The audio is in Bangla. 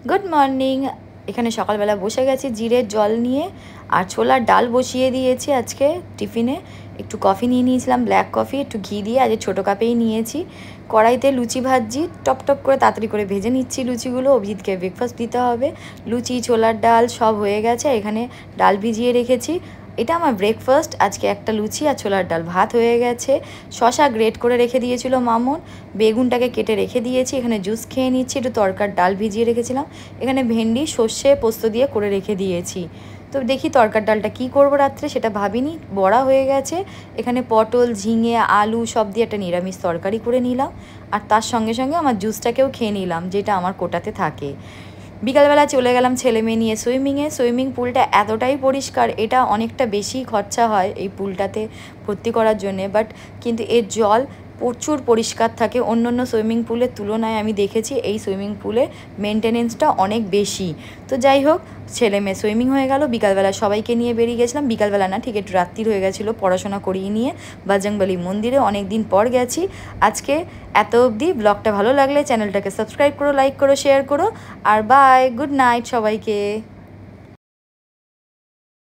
Good morning. এখানে সকালবেলা বসে গেছি জিরের জল নিয়ে, আর ছোলার ডাল বসিয়ে দিয়েছি। আজকে টিফিনে একটু কফি নিয়ে নিয়েছিলাম, ব্ল্যাক কফি, একটু ঘি দিয়ে, আজকে ছোটো কাপেই নিয়েছি। কড়াইতে লুচি ভাজছি, টপ টপ করে তাড়াতাড়ি করে ভেজে নিচ্ছি লুচিগুলো। অভিজিৎকে ব্রেকফাস্ট দিতে হবে। লুচি, ছোলার ডাল সব হয়ে গেছে। এখানে ডাল ভিজিয়ে রেখেছি। এটা আমার ব্রেকফাস্ট আজকে। একটা লুচি আর ছোলার ডাল, ভাত হয়ে গেছে। শশা গ্রেট করে রেখে দিয়েছিল মামুন, বেগুনটাকে কেটে রেখে দিয়েছি। এখানে জুস খেয়ে নিচ্ছি, একটু তরকার ডাল ভিজিয়ে রেখেছিলাম। এখানে ভেন্ডি সর্ষে পোস্ত দিয়ে করে রেখে দিয়েছি। তো দেখি তরকার ডালটা কি করব রাত্রে, সেটা ভাবিনি। বড়া হয়ে গেছে। এখানে পটল, ঝিঙে, আলু সব দিয়ে একটা নিরামিষ তরকারি করে নিলাম। আর তার সঙ্গে সঙ্গে আমার জুসটাকেও খেয়ে নিলাম, যেটা আমার কোটাতে থাকে। বিকালবেলা চলে গেলাম ছেলে মেয়ে নিয়ে সুইমিংয়ে। সুইমিং পুলটা এতটাই পরিষ্কার, এটা অনেকটা বেশি খরচা হয় এই পুলটাতে ভর্তি করার জন্যে, বাট কিন্তু এর জল প্রচুর পরিষ্কার থাকে। অন্য অন্য সুইমিং পুলের তুলনায় আমি দেখেছি এই সুইমিং পুলে মেনটেনেন্সটা অনেক বেশি। তো যাই হোক, ছেলে মেয়ে সুইমিং হয়ে গেল। বিকালবেলা সবাইকে নিয়ে বেরিয়ে গেছিলাম। বিকালবেলা না, ঠিক একটু রাত্রির হয়ে গেছিলো, পড়াশোনা করিয়ে নিয়ে বজরংবলী মন্দিরে অনেক দিন পর গেছি। আজকে এত অবধি। ব্লগটা ভালো লাগলে চ্যানেলটাকে সাবস্ক্রাইব করো, লাইক করো, শেয়ার করো। আর বাই, গুড নাইট সবাইকে।